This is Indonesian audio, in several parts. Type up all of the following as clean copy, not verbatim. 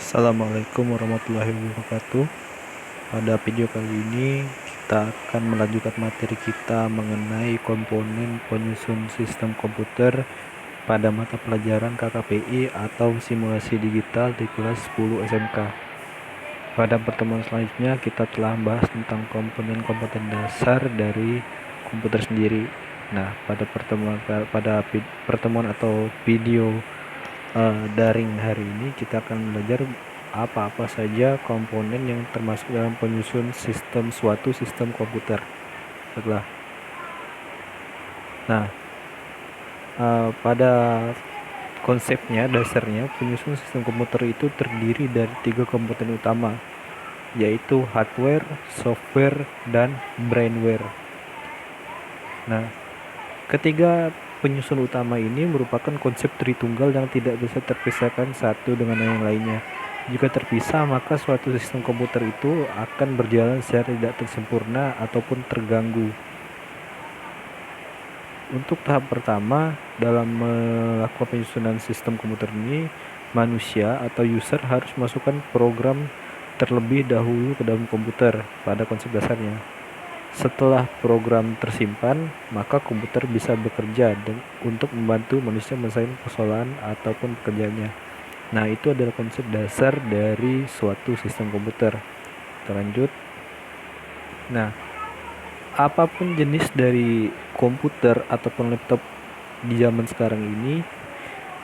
Assalamualaikum warahmatullahi wabarakatuh. Pada video kali ini kita akan melanjutkan materi kita mengenai komponen penyusun sistem komputer pada mata pelajaran KKPI atau simulasi digital di kelas 10 SMK. Pada pertemuan selanjutnya kita telah membahas tentang komponen-komponen dasar dari komputer sendiri. Nah, pada pertemuan atau video daring hari ini kita akan belajar apa-apa saja komponen yang termasuk dalam penyusun suatu sistem komputer. Nah, pada konsepnya, dasarnya penyusun sistem komputer itu terdiri dari 3 komponen utama, yaitu hardware, software, dan brainware. Nah, ketiga penyusun utama ini merupakan konsep Tritunggal yang tidak bisa terpisahkan satu dengan yang lainnya. Jika terpisah, maka suatu sistem komputer itu akan berjalan secara tidak sempurna ataupun terganggu. Untuk tahap pertama dalam melakukan penyusunan sistem komputer ini, manusia atau user harus masukkan program terlebih dahulu ke dalam komputer pada konsep dasarnya. Setelah program tersimpan, maka komputer bisa bekerja untuk membantu manusia menyelesaikan persoalan ataupun pekerjaannya. Nah, itu adalah konsep dasar dari suatu sistem komputer. Kita lanjut. Nah, apapun jenis dari komputer ataupun laptop di zaman sekarang ini,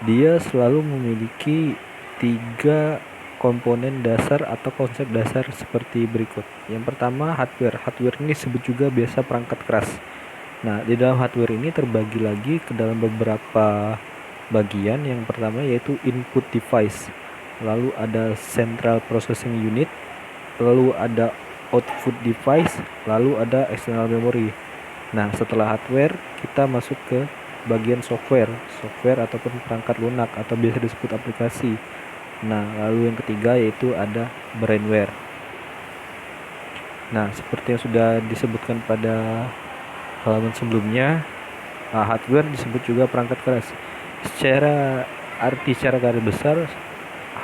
dia selalu memiliki 3 komponen dasar atau konsep dasar seperti berikut. Yang pertama, hardware. Hardware ini disebut juga biasa perangkat keras. Nah, di dalam hardware ini terbagi lagi ke dalam beberapa bagian. Yang pertama yaitu input device, lalu ada central processing unit, lalu ada output device, lalu ada external memory. Nah, setelah hardware kita masuk ke bagian software ataupun perangkat lunak atau biasa disebut aplikasi. Nah, lalu yang ketiga yaitu ada brainware. Nah, seperti yang sudah disebutkan pada halaman sebelumnya, hardware disebut juga perangkat keras. Secara garis besar,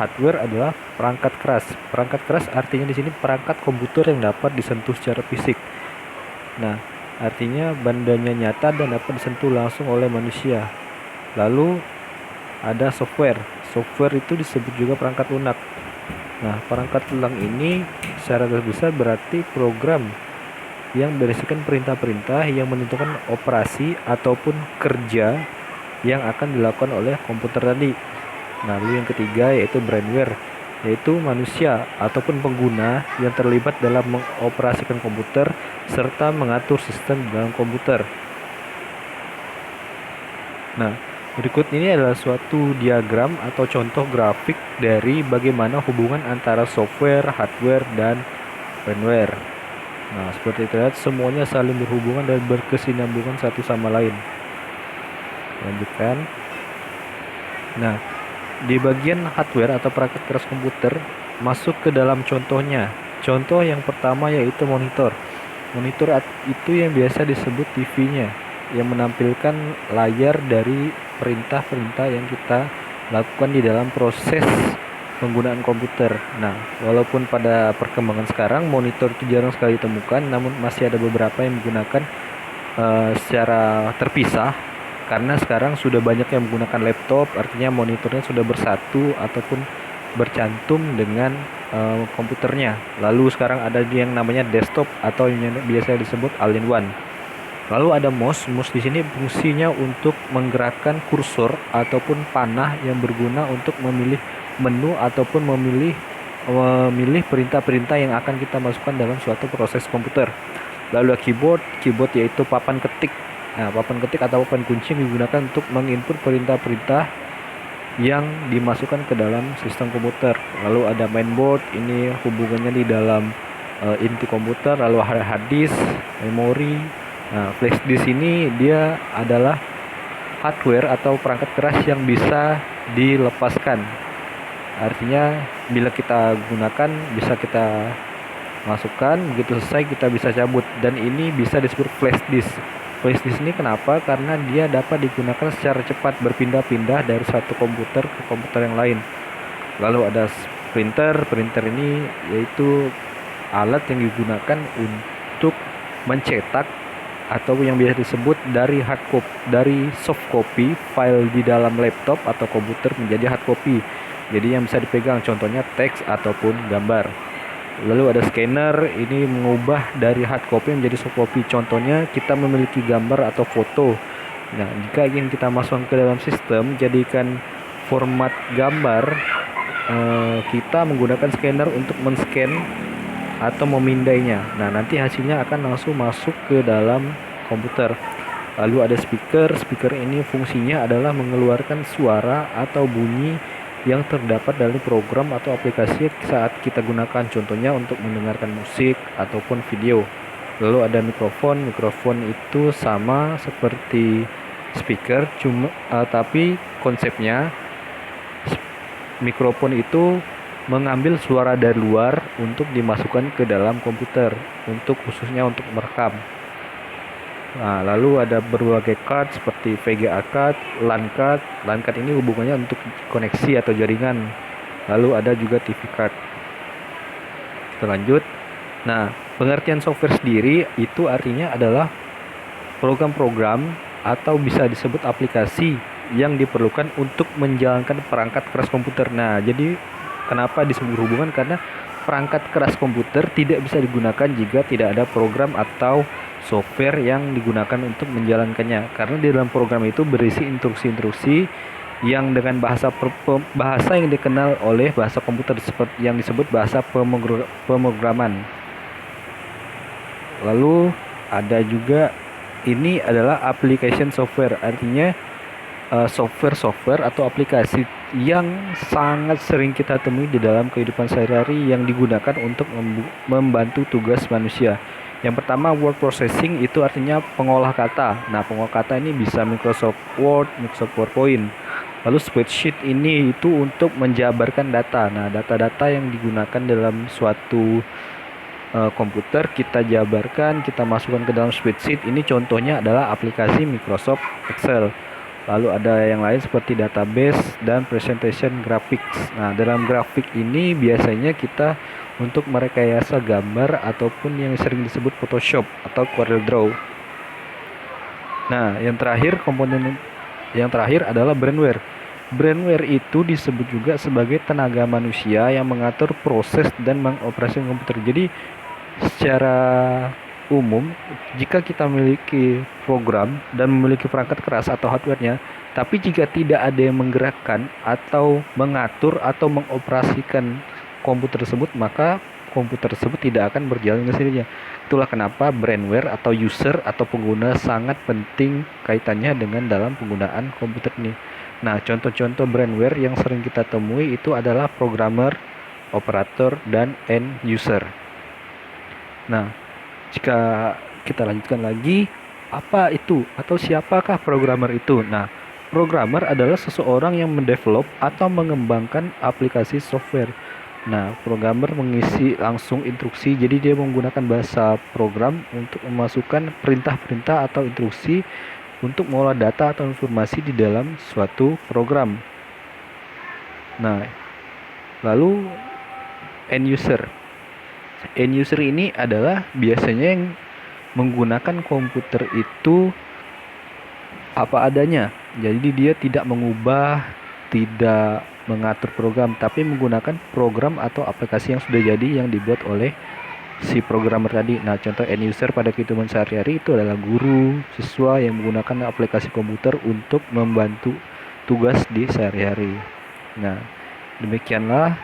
hardware adalah perangkat keras. Perangkat keras artinya di sini perangkat komputer yang dapat disentuh secara fisik. Nah, artinya bandanya nyata dan dapat disentuh langsung oleh manusia. Lalu ada software. Software itu disebut juga perangkat lunak. Nah, perangkat lunak ini secara garis besar berarti program yang berisikan perintah-perintah yang menentukan operasi ataupun kerja yang akan dilakukan oleh komputer tadi. Nah, lalu yang ketiga yaitu brainware, yaitu manusia ataupun pengguna yang terlibat dalam mengoperasikan komputer serta mengatur sistem dalam komputer. Nah, berikut ini adalah suatu diagram atau contoh grafik dari bagaimana hubungan antara software, hardware, dan brainware. Nah, seperti terlihat semuanya saling berhubungan dan berkesinambungan satu sama lain. Lanjutkan. Nah, di bagian hardware atau perangkat keras komputer masuk ke dalam contohnya. Contoh yang pertama yaitu monitor. Monitor itu yang biasa disebut TV-nya, yang menampilkan layar dari perintah-perintah yang kita lakukan di dalam proses penggunaan komputer. Nah, walaupun pada perkembangan sekarang monitor itu jarang sekali ditemukan, namun masih ada beberapa yang menggunakan secara terpisah, karena sekarang sudah banyak yang menggunakan laptop, artinya monitornya sudah bersatu ataupun bercantum dengan komputernya. Lalu sekarang ada yang namanya desktop atau yang biasa disebut all-in-one. Lalu ada mouse. Mouse di sini fungsinya untuk menggerakkan kursor ataupun panah yang berguna untuk memilih menu ataupun memilih perintah-perintah yang akan kita masukkan dalam suatu proses komputer. Lalu keyboard yaitu papan ketik. Nah, papan ketik atau papan kunci digunakan untuk menginput perintah-perintah yang dimasukkan ke dalam sistem komputer. Lalu ada mainboard, ini hubungannya di dalam inti komputer. Lalu ada hard disk, memori. Nah, flash disk ini dia adalah hardware atau perangkat keras yang bisa dilepaskan. Artinya bila kita gunakan bisa kita masukkan, begitu selesai kita bisa cabut, dan ini bisa disebut flash disk. Flash disk ini kenapa? Karena dia dapat digunakan secara cepat berpindah-pindah dari satu komputer ke komputer yang lain. Lalu ada Printer ini yaitu alat yang digunakan untuk mencetak atau yang biasa disebut dari soft copy file di dalam laptop atau komputer menjadi hard copy. Jadi yang bisa dipegang contohnya teks ataupun gambar. Lalu ada scanner, ini mengubah dari hard copy menjadi soft copy. Contohnya kita memiliki gambar atau foto. Nah, jika ingin kita masukkan ke dalam sistem, jadikan format gambar, kita menggunakan scanner untuk men-scan atau memindainya. Nah, nanti hasilnya akan langsung masuk ke dalam komputer. Lalu ada speaker. Speaker ini fungsinya adalah mengeluarkan suara atau bunyi yang terdapat dari program atau aplikasi saat kita gunakan, contohnya untuk mendengarkan musik ataupun video. Lalu ada mikrofon. Mikrofon itu sama seperti speaker, tapi konsepnya mikrofon itu mengambil suara dari luar untuk dimasukkan ke dalam komputer, khususnya untuk merekam. Nah, lalu ada berbagai card seperti VGA card, LAN card. LAN card ini hubungannya untuk koneksi atau jaringan. Lalu ada juga TV card. Kita lanjut. Nah, pengertian software sendiri itu artinya adalah program-program atau bisa disebut aplikasi yang diperlukan untuk menjalankan perangkat keras komputer. Nah, jadi kenapa disebut hubungan? Karena perangkat keras komputer tidak bisa digunakan jika tidak ada program atau software yang digunakan untuk menjalankannya. Karena di dalam program itu berisi instruksi-instruksi yang dengan bahasa yang dikenal oleh bahasa komputer seperti yang disebut bahasa pemrograman. Lalu ada juga ini adalah application software, artinya software atau aplikasi yang sangat sering kita temui di dalam kehidupan sehari-hari yang digunakan untuk membantu tugas manusia. Yang pertama, word processing, itu artinya pengolah kata. Nah, pengolah kata ini bisa Microsoft Word, Microsoft PowerPoint. Lalu spreadsheet ini itu untuk menjabarkan data. Nah, data-data yang digunakan dalam suatu komputer kita jabarkan, kita masukkan ke dalam spreadsheet. Ini contohnya adalah aplikasi Microsoft Excel. Lalu ada yang lain seperti database dan presentation graphics. Nah, dalam grafik ini biasanya kita untuk merekayasa gambar ataupun yang sering disebut Photoshop atau CorelDRAW. Nah, yang terakhir adalah brainware. Brainware itu disebut juga sebagai tenaga manusia yang mengatur proses dan mengoperasikan komputer. Jadi, secara umum, jika kita memiliki program dan memiliki perangkat keras atau hardware-nya, tapi jika tidak ada yang menggerakkan atau mengatur atau mengoperasikan komputer tersebut, maka komputer tersebut tidak akan berjalan dengan sendirinya. Itulah kenapa brainware atau user atau pengguna sangat penting kaitannya dengan dalam penggunaan komputer ini. Nah, contoh-contoh brainware yang sering kita temui itu adalah programmer, operator, dan end user. Nah, jika kita lanjutkan lagi, apa itu atau siapakah programmer itu? Nah, programmer adalah seseorang yang mendevelop atau mengembangkan aplikasi software. Nah, programmer mengisi langsung instruksi, jadi dia menggunakan bahasa program untuk memasukkan perintah-perintah atau instruksi untuk mengolah data atau informasi di dalam suatu program. Nah, lalu end user. End user ini adalah biasanya yang menggunakan komputer itu apa adanya. Jadi dia tidak mengubah, tidak mengatur program, tapi menggunakan program atau aplikasi yang sudah jadi yang dibuat oleh si programmer tadi. Nah, contoh end user pada kehidupan sehari-hari itu adalah guru, siswa yang menggunakan aplikasi komputer untuk membantu tugas di sehari-hari. Nah, demikianlah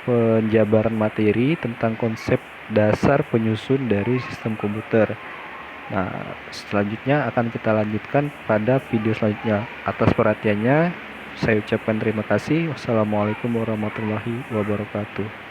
penjabaran materi tentang konsep dasar penyusun dari sistem komputer. Nah, selanjutnya akan kita lanjutkan pada video selanjutnya. Atas perhatiannya, saya ucapkan terima kasih. Wassalamualaikum warahmatullahi wabarakatuh.